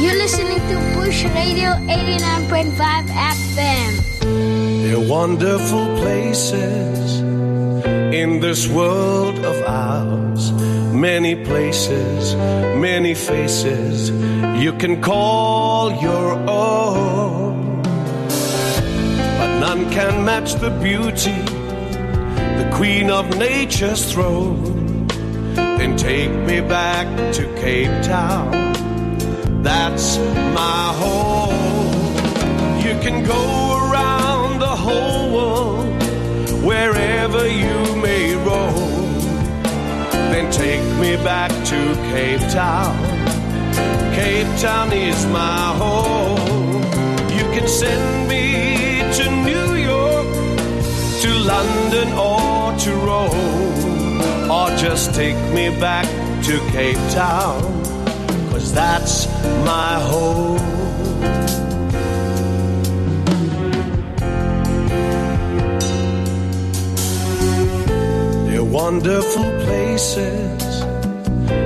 You're listening to Push Radio 89.5 FM. There are wonderful places in this world of ours. Many places, many faces you can call your own. But none can match the beauty, the queen of nature's throne. Then take me back to Cape Town. That's my home. You can go around the whole world, wherever you may roam. Then take me back to Cape Town. Cape Town is my home. You can send me to New York, to London or to Rome, or just take me back to Cape Town, 'cause that's my home. There are wonderful places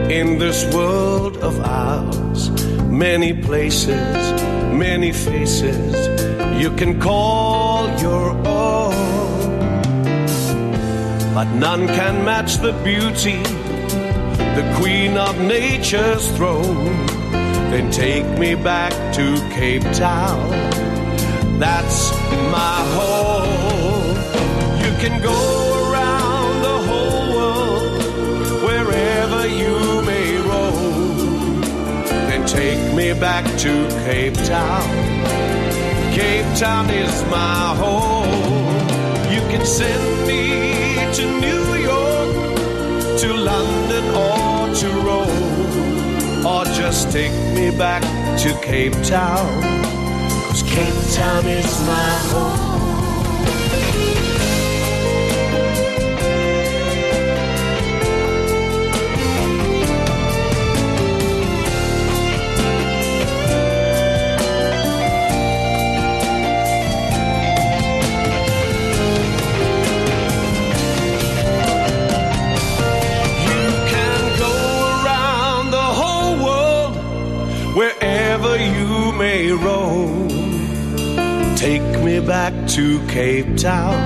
in this world of ours. Many places, many faces you can call your own. But none can match the beauty, the queen of nature's throne. Then take me back to Cape Town. That's my home. You can go around the whole world, wherever you may roam. Then take me back to Cape Town. Cape Town is my home. You can send me to New York, to London or to Rome, or just take me back to Cape Town, 'cause Cape Town is my home. May roam. Take me back to Cape Town,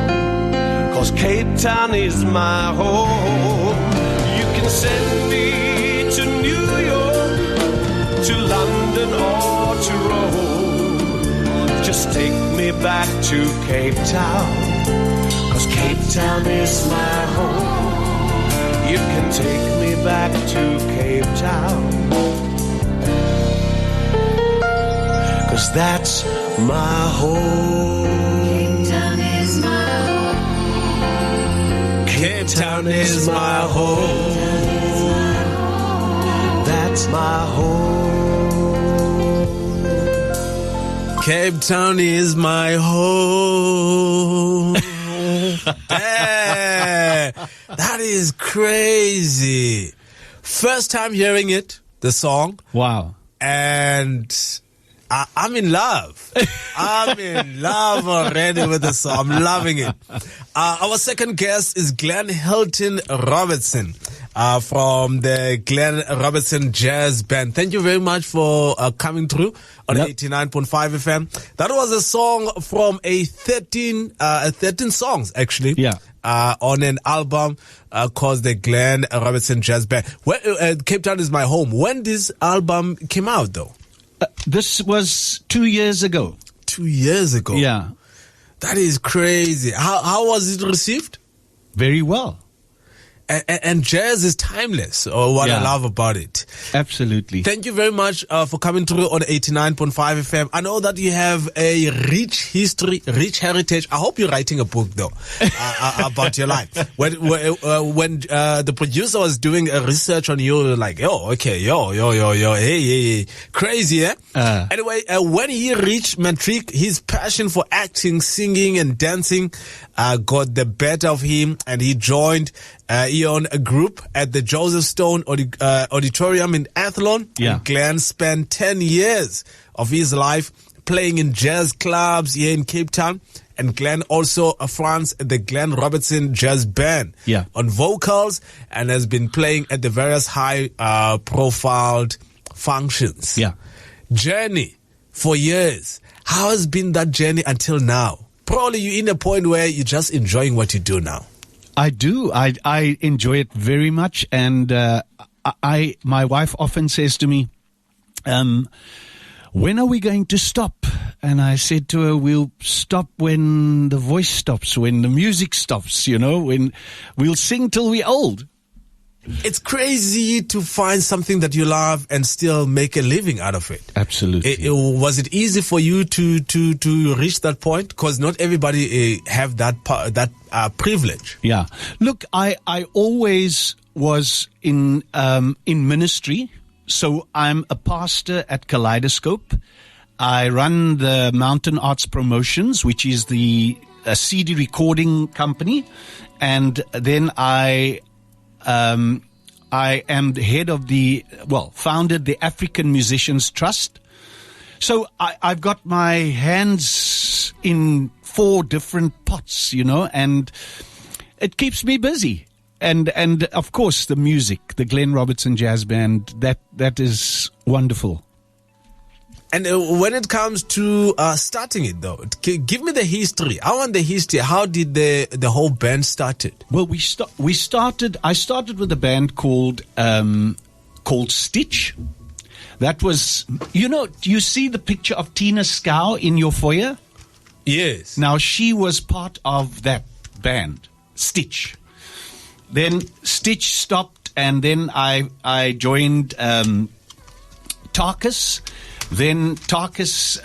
'cause Cape Town is my home. You can send me to New York, to London or to Rome. Just take me back to Cape Town, 'cause Cape Town is my home. You can take me back to Cape Town, 'cause that's my home. Cape Town is my home. Cape Town is my home. That's my home. Cape Town is my home. That is crazy. First time hearing it, the song. Wow. And I'm in love. I'm in love already with the song. I'm loving it. Our second guest is Glen Hilton Robertson from the Glen Robertson Jazz Band. Thank you very much for coming through on 89.5 FM. That was a song from a 13 songs actually. Yeah. On an album called the Glen Robertson Jazz Band. Cape Town is my home. When this album came out though? This was 2 years ago. 2 years ago? Yeah. That is crazy. How was it received? Very well. And jazz is timeless, or what I love about it. Absolutely. Thank you very much for coming through on 89.5 FM. I know that you have a rich history, rich heritage. I hope you're writing a book, though, about your life. When the producer was doing a research on you, like, hey, crazy, eh? Anyway, when he reached matric, his passion for acting, singing, and dancing got the better of him, and he joined Eon a group at the Joseph Stone Auditorium in Athlone. Yeah. And Glen spent 10 years of his life playing in jazz clubs here in Cape Town. And Glen also fronts the Glen Robertson Jazz Band on vocals and has been playing at the various high profiled functions. Yeah. journey for years. How has been that journey until now? Probably you're in a point where you're just enjoying what you do now. I do. I enjoy it very much. And my wife often says to me, when are we going to stop? And I said to her, we'll stop when the voice stops, when the music stops, when we'll sing till we're old. It's crazy to find something that you love and still make a living out of it. Absolutely. Was it easy for you to reach that point? Because not everybody have that privilege. Yeah. Look, I always was in ministry. So I'm a pastor at Kaleidoscope. I run the Mountain Arts Promotions, which is the CD recording company. And then I am the head of founded the African Musicians Trust. So I've got my hands in 4 different pots, and it keeps me busy. And of course the music, the Glen Robertson Jazz Band, that is wonderful. And when it comes to starting it, though, give me the history. I want the history. How did the whole band started? Well, I started with a band called Stitch. That was, you see the picture of Tina Scow in your foyer? Yes. Now she was part of that band, Stitch. Then Stitch stopped, and then I joined Tarkus. Then Tarkus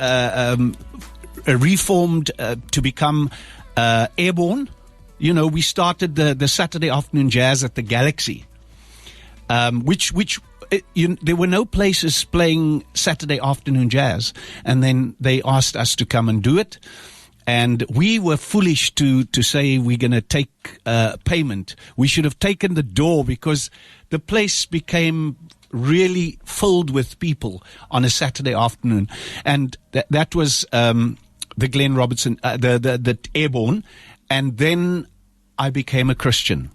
reformed to become Airborne. We started the Saturday afternoon jazz at the Galaxy, which there were no places playing Saturday afternoon jazz, and then they asked us to come and do it. And we were foolish to say we're going to take payment. We should have taken the door, because the place became really filled with people on a Saturday afternoon. And that was the Glen Robertson, the Airborne. And then I became a Christian.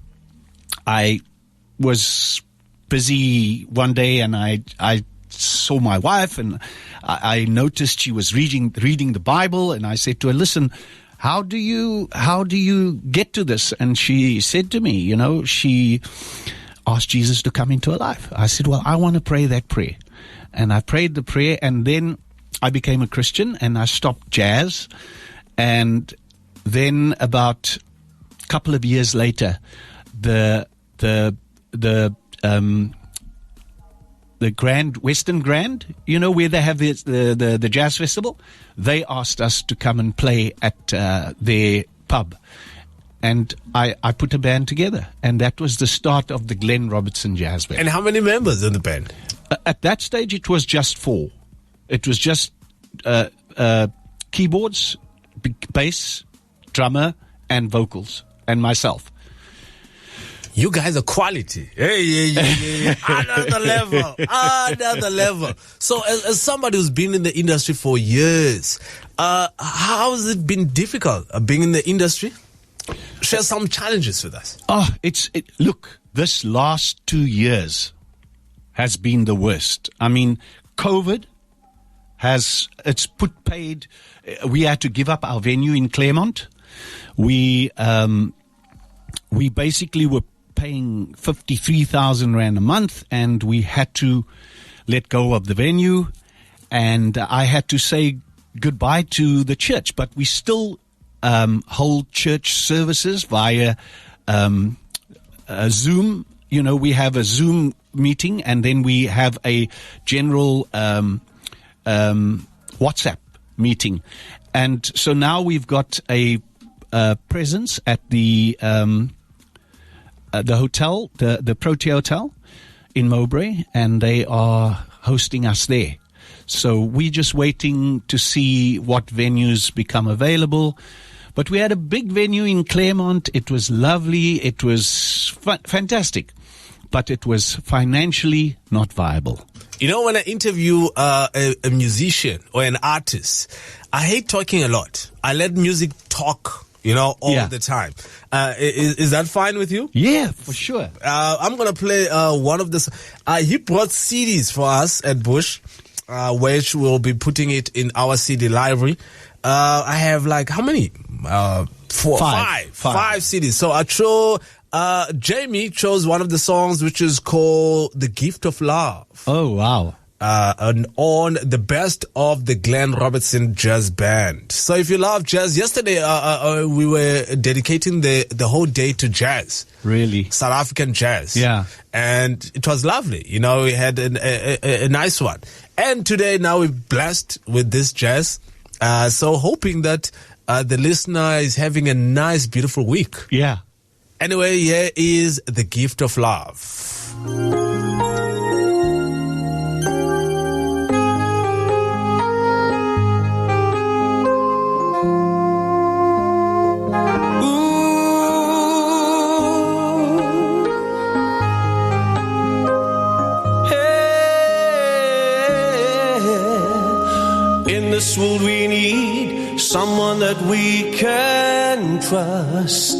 I was busy one day, and I saw my wife, and I noticed she was reading the Bible, and I said to her, listen, how do you get to this? And she said to me, she asked Jesus to come into her life. I said, well, I want to pray that prayer. And I prayed the prayer, and then I became a Christian, and I stopped jazz. And then about a couple of years later, the Western Grand, where they have the jazz festival, they asked us to come and play at their pub. And I put a band together, and that was the start of the Glen Robertson Jazz Band. And how many members in the band? At that stage, it was just 4. It was just keyboards, bass, drummer, and vocals, and myself. You guys are quality. Yeah. Another level. So as somebody who's been in the industry for years, how has it been difficult being in the industry? Share some challenges with us. Look, this last 2 years has been the worst. I mean, COVID paid. We had to give up our venue in Claremont. We basically were paying 53,000 Rand a month, and we had to let go of the venue, and I had to say goodbye to the church, but we still hold church services via Zoom. We have a Zoom meeting, and then we have a general WhatsApp meeting. And so now we've got a presence at the hotel, the Protea Hotel in Mowbray, and they are hosting us there. So we're just waiting to see what venues become available. But we had a big venue in Claremont. It was lovely. It was fantastic. But it was financially not viable. When I interview a musician or an artist, I hate talking a lot. I let music talk, all the time. Is that fine with you? Yeah, for sure. I'm going to play one of the... he brought CDs for us at Bush. which we'll be putting it in our CD library. I have like how many? Five CDs. So I chose. Jamie chose one of the songs, which is called "The Gift of Love." Oh wow! On the best of the Glen Robertson Jazz Band. So if you love jazz, yesterday we were dedicating the whole day to jazz. Really? South African jazz. Yeah. And it was lovely. You know, we had a nice one. And today now we're blessed with this jazz. So hoping that the listener is having a nice, beautiful week. Yeah. Anyway, here is The Gift of Love. This world we need someone that we can trust,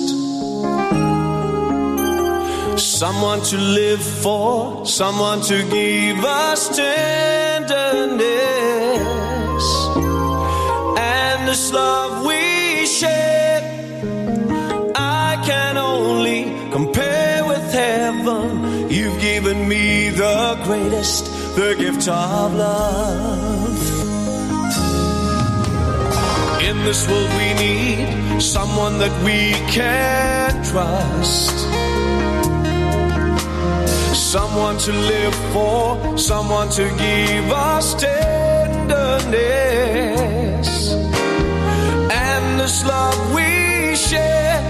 someone to live for, someone to give us tenderness, and this love we share I can only compare with heaven. You've given me the greatest, the gift of love. In this world we need someone that we can trust, someone to live for, someone to give us tenderness, and this love we share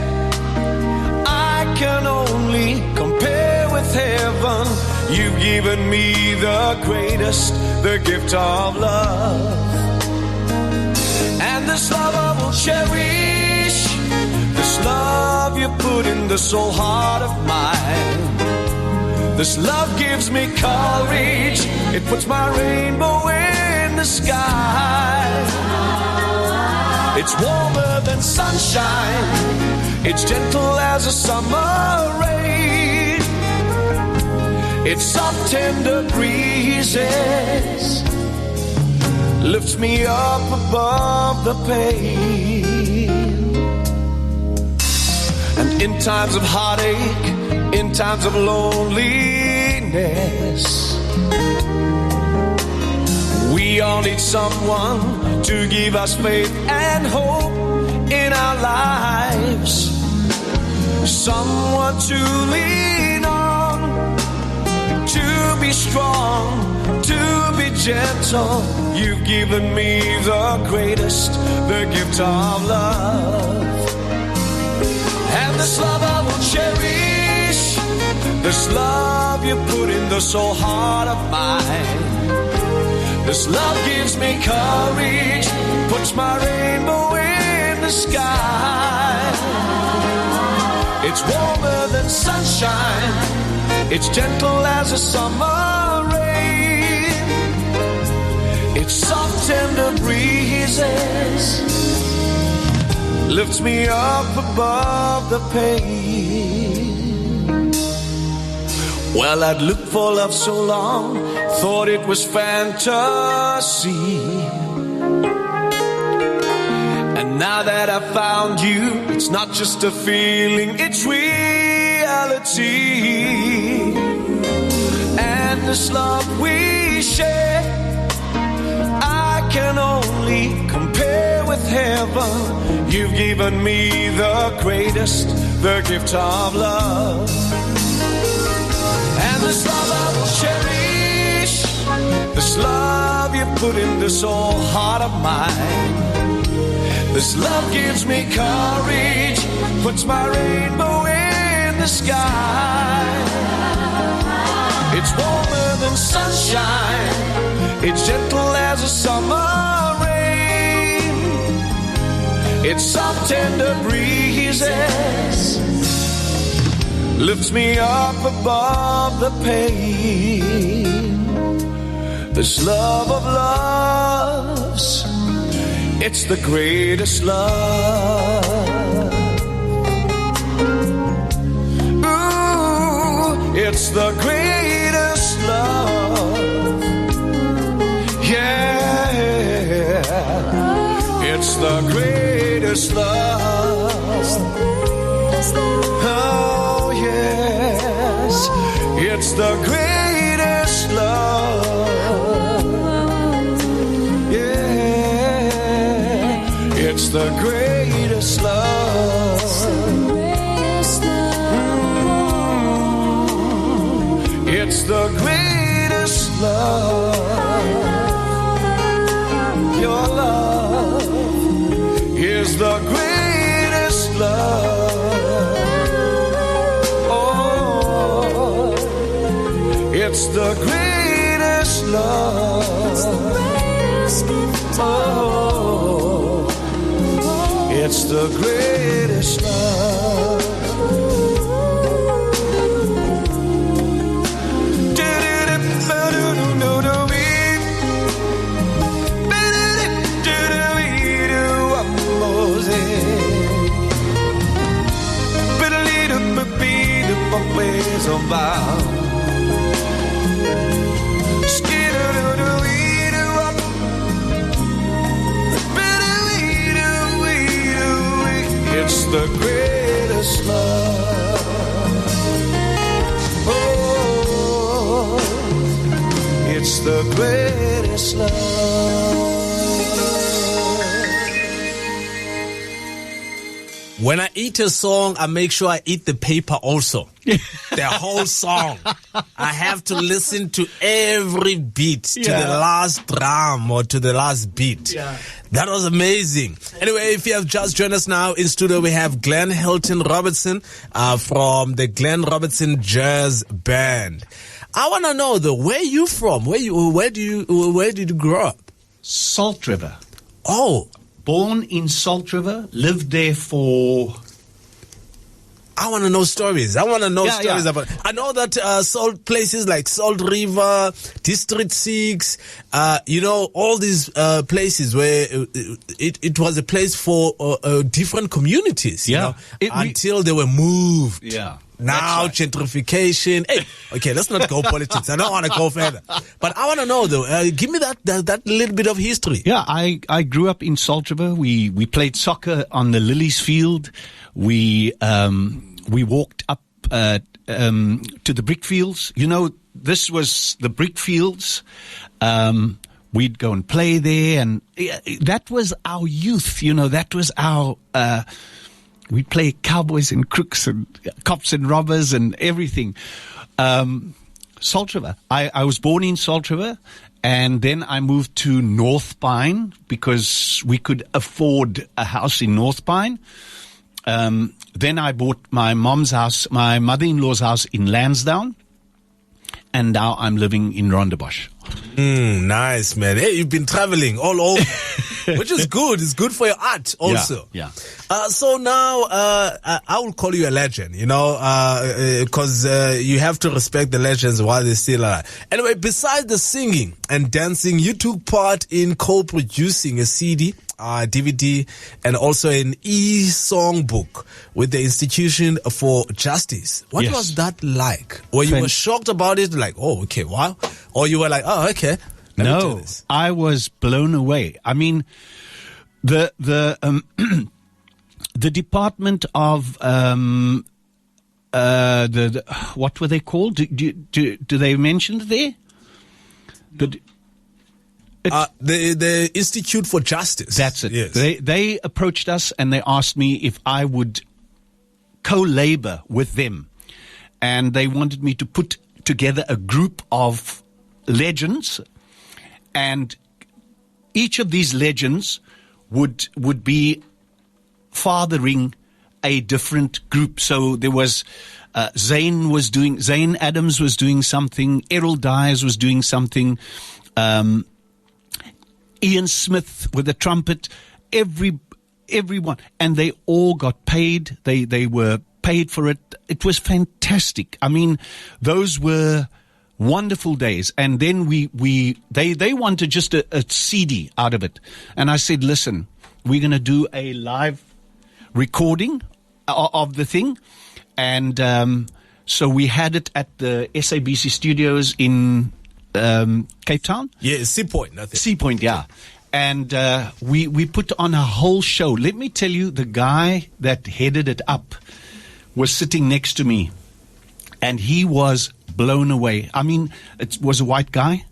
I can only compare with heaven. You've given me the greatest, the gift of love. And this love I will cherish, this love you put in the soul heart of mine. This love gives me courage, it puts my rainbow in the sky. It's warmer than sunshine, it's gentle as a summer rain. It's soft tender breezes, lifts me up above the pain. And in times of heartache, in times of loneliness, we all need someone to give us faith and hope in our lives, someone to lean on, to be strong, to be gentle. You've given me the greatest, the gift of love. And this love I will cherish, this love you put in the soul heart of mine. This love gives me courage, puts my rainbow in the sky. It's warmer than sunshine, it's gentle as a summer rain. It's soft tender breezes, lifts me up above the pain. Well, I'd looked for love so long, thought it was fantasy. And now that I found you, it's not just a feeling, it's reality. And this love we share, I can only compare with heaven. You've given me the greatest, the gift of love. And this love I will cherish, this love you put in the soul heart of mine. This love gives me courage, puts my rainbow in the sky. It's warmer than sunshine, it's gentle as a summer rain. It's soft tender breezes, lifts me up above the pain. This love of loves, it's the greatest love. Ooh, it's the greatest love. Yeah. It's the greatest love. Oh, yes. It's the greatest love. Yeah. It's the greatest love. It's the greatest love. Your love is the greatest love. Oh, it's the greatest love. Oh, it's the greatest love. Ways about it's the greatest love. Oh, it's the greatest love. When I eat a song, I make sure I eat the paper also. The whole song. I have to listen to every beat, to the last drum or to the last beat. Yeah. That was amazing. Anyway, if you have just joined us now in studio, we have Glen Hilton Robertson from the Glen Robertson Jazz Band. I want to know though, where you from? Where did you grow up? Salt River. Oh. Born in Salt River, lived there for... I want to know stories. I want to know stories about... I know that salt places like Salt River, District 6, all these places where it was a place for different communities, until they were moved. Yeah. Now, right. Gentrification. Hey, okay, let's not go politics. I don't want to go further. But I want to know, though, give me that little bit of history. Yeah, I grew up in Salt River. We played soccer on the Lilies Field. We walked up to the brick fields. You know, this was the brick fields. We'd go and play there. And that was our youth, that was our... We'd play cowboys and crooks and cops and robbers and everything. Salt River. I was born in Salt River, and then I moved to North Pine because we could afford a house in North Pine. Then I bought my mom's house, my mother-in-law's house in Lansdowne, and now I'm living in Rondebosch. Nice, man. Hey, you've been traveling all over, which is good. It's good for your art also. Yeah. So now, I will call you a legend, because you have to respect the legends while they're still alive. Anyway, besides the singing and dancing, you took part in co-producing a CD, DVD, and also an e-songbook with the Institution for Justice. What was that like? Were you shocked about it? Like, oh, okay, wow. Or you were like, oh, okay. No, I was blown away. I mean, the Department of what were they called? Do they mention it there? The Institute for Justice. That's it. Yes. They approached us and they asked me if I would co-labor with them, and they wanted me to put together a group of legends, and each of these legends would be fathering a different group. So there was Zane Adams was doing something, Errol Dyers was doing something, Ian Smith with the trumpet, everyone, and they all got paid. They were paid for it. It was fantastic. I mean, those were wonderful days. And then they wanted just a CD out of it. And I said, listen, we're going to do a live recording of the thing. And so we had it at the SABC studios in Cape Town. Yeah, Sea Point, I think. Sea Point, yeah. And we put on a whole show. Let me tell you, the guy that headed it up was sitting next to me, and he was blown away. I mean, it was a white guy,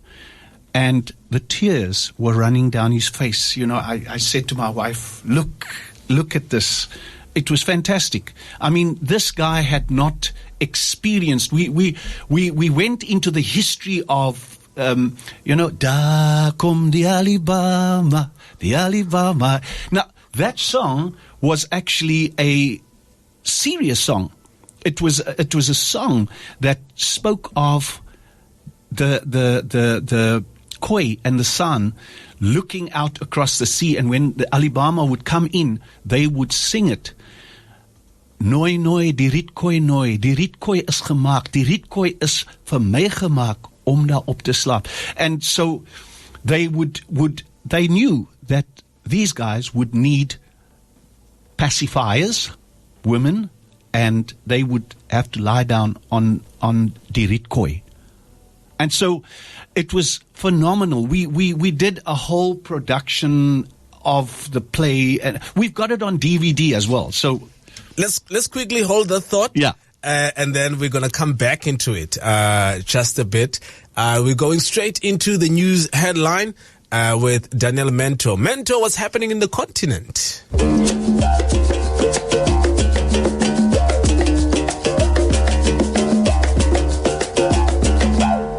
and the tears were running down his face. You know, I said to my wife, look at this. It was fantastic. I mean, this guy had not experienced. We went into the history of, Da kom die Alabama, the Alabama. Now, that song was actually a serious song. It was a song that spoke of the koi and the sun looking out across the sea, and when the Alabama would come in, they would sing it. Nooi, nooi, die rietkoi nooi, die rietkoi is gemaak, die rietkoi is vir my gemaak om daar op te slaap. And so they they knew that these guys would need pacifiers, women, and they would have to lie down on die rietkoi. And so it was phenomenal. We did a whole production of the play, and we've got it on DVD as well. So let's quickly hold that thought. Yeah. And then we're going to come back into it just a bit. We're going straight into the news headline with Daniel Mento. Mento, what's happening in the continent?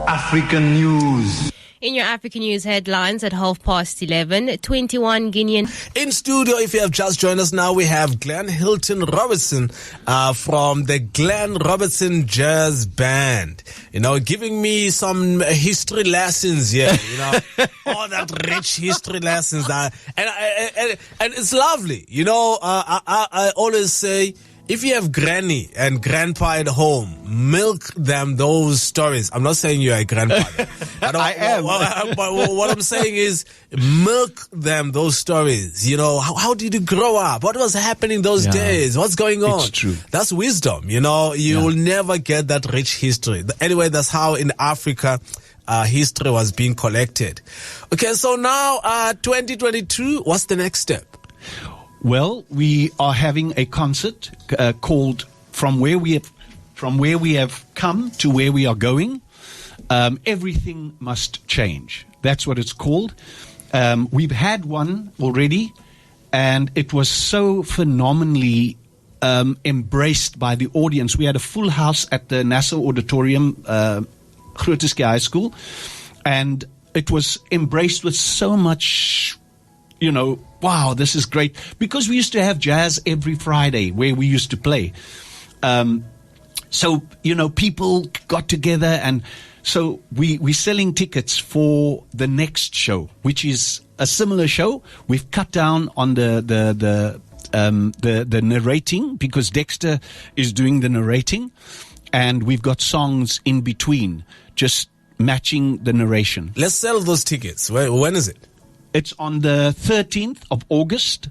African news. In your African news headlines at 11:30, 21 Guinean. In studio, if you have just joined us now, we have Glen Hilton Robertson from the Glen Robertson Jazz Band. You know, giving me some history lessons here. You know, all that rich history lessons. And it's lovely. You know, I always say, if you have granny and grandpa at home, milk them those stories. I'm not saying you're a grandfather. I am. But what I'm saying is, milk them those stories. You know, how did you grow up? What was happening those days? What's going on? It's true. That's wisdom. You know, you will never get that rich history. Anyway, that's how in Africa history was being collected. Okay, so now 2022, what's the next step? Well, we are having a concert called "From Where We Have Come to Where We Are Going." Everything must change. That's what it's called. We've had one already, and it was so phenomenally embraced by the audience. We had a full house at the Nassau Auditorium, Grooteske High School, and it was embraced with so much, you know, wow, this is great. Because we used to have jazz every Friday where we used to play. So, you know, people got together, and so we're selling tickets for the next show, which is a similar show. We've cut down on the narrating, because Dexter is doing the narrating, and we've got songs in between, just matching the narration. Let's sell those tickets. When is it? It's on the 13th of August.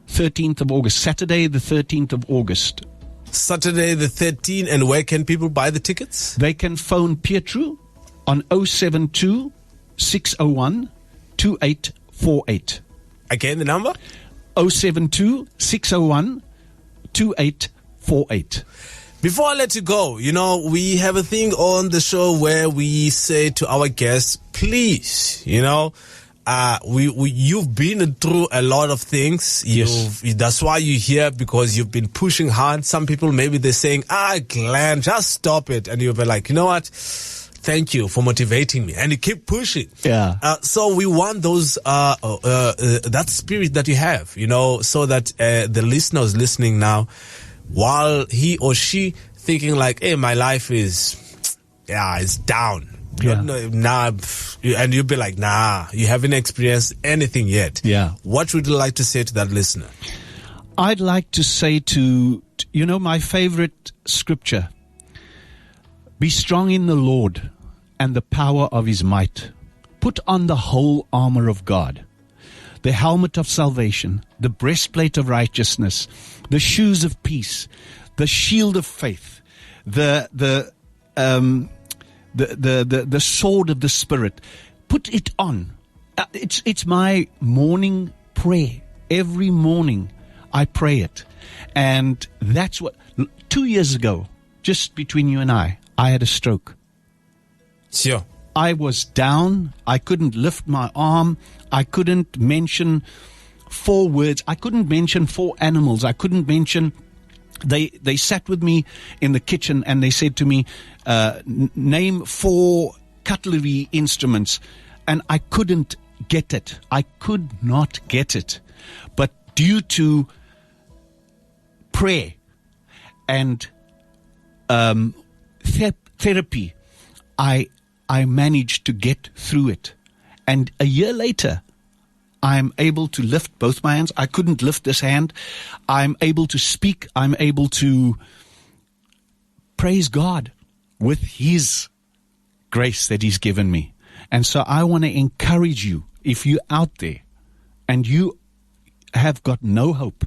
13th of August. Saturday, the 13th of August. Saturday, the 13th. And where can people buy the tickets? They can phone Pietru on 072 601 2848. Again, the number? 072 601 2848. Before I let you go, you know, we have a thing on the show where we say to our guests, please, you know, you've been through a lot of things. Yes. That's why you're here, because you've been pushing hard. Some people, maybe they're saying, Glenn, just stop it. And you'll be like, you know what? Thank you for motivating me. And you keep pushing. Yeah. So we want those, that spirit that you have, you know, so that the listeners listening now, while he or she thinking like, hey, my life is, it's down. Yeah. And you'll be like, nah, you haven't experienced anything yet. Yeah. What would you like to say to that listener? I'd like to say to, you know, my favorite scripture, be strong in the Lord and the power of his might. Put on the whole armor of God, the helmet of salvation, the breastplate of righteousness, the shoes of peace, the shield of faith, the sword of the Spirit. Put it on. It's my morning prayer. Every morning I pray it. And that's what, 2 years ago, just between you and I had a stroke. Sure. I was down. I couldn't lift my arm. I couldn't mention 4 words. I couldn't mention 4 animals. I couldn't mention. They sat with me in the kitchen and they said to me, name 4 cutlery instruments. And I couldn't get it. I could not get it. But due to prayer and therapy, I managed to get through it. And a year later, I'm able to lift both my hands. I couldn't lift this hand. I'm able to speak. I'm able to praise God with His grace that He's given me. And so I want to encourage you, if you're out there and you have got no hope,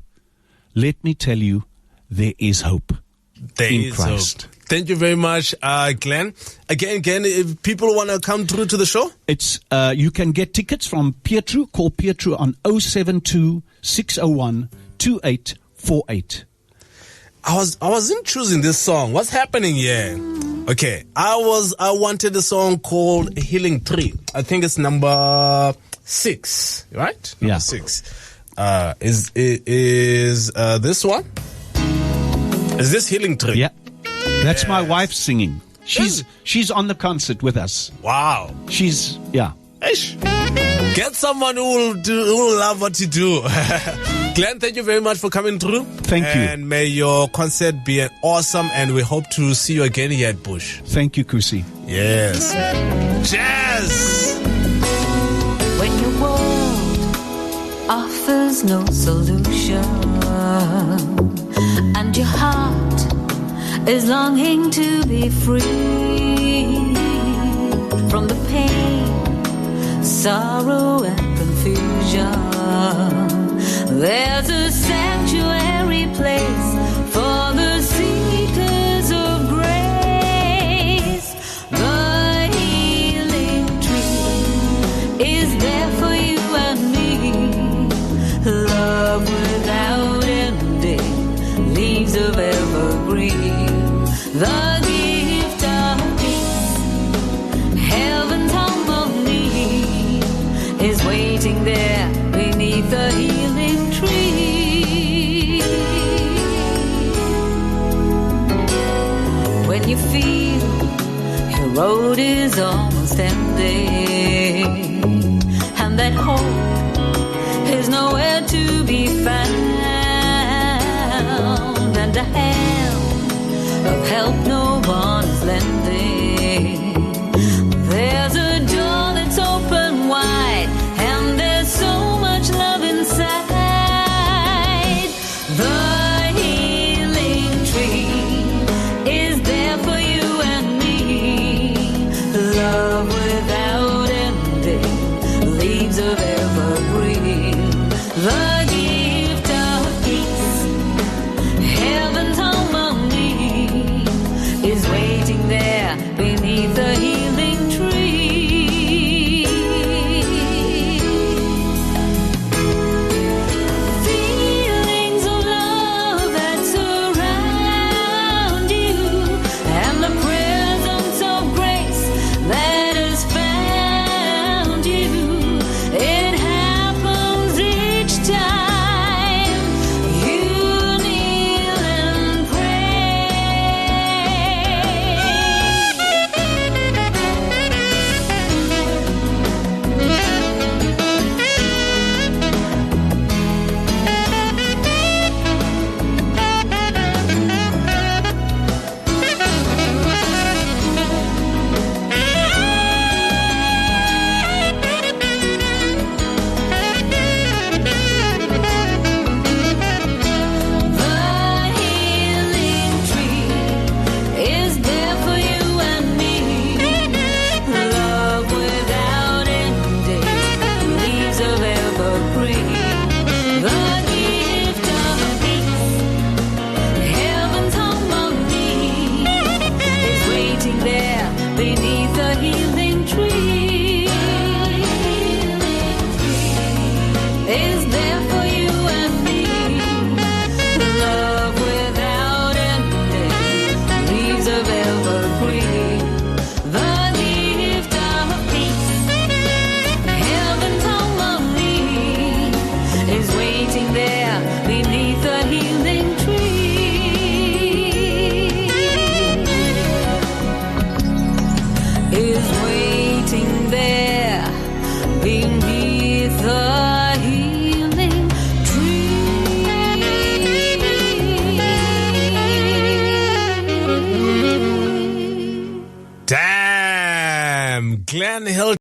let me tell you, there is hope in Christ. Hope. Thank you very much, Glenn. Again, if people want to come through to the show, it's you can get tickets from Pietro. Call Pietro on 072 601 2848. I wasn't choosing this song. What's happening here? Okay, I wanted a song called Healing Tree. I think it's number 6, right? Yeah. Number 6. Is this one? Is this Healing Tree? Yeah. That's my wife singing. She's on the concert with us. Wow. She's, yeah. Ish. Get someone who will love what you do. Glenn, thank you very much for coming through. Thank you. And may your concert be awesome, and we hope to see you again here at Bush. Thank you, Kusi. Yes. Cheers. When your world offers no solution and your heart is longing to be free from the pain, sorrow and confusion, there's a sanctuary place for the seekers of grace. The healing tree is there for you and me. Love without ending, leaves of evergreen. The gift of peace, heaven's harmony, is waiting there beneath the healing tree. When you feel your road is almost ending and that hope is nowhere to be found, and a hand of help no one is lending, there's a door that's open wide and there's so much love inside. The healing tree is there for you and me. Love without ending, leaves of evergreen. The gift of peace, heaven's harmony, is waiting there Glen Hilton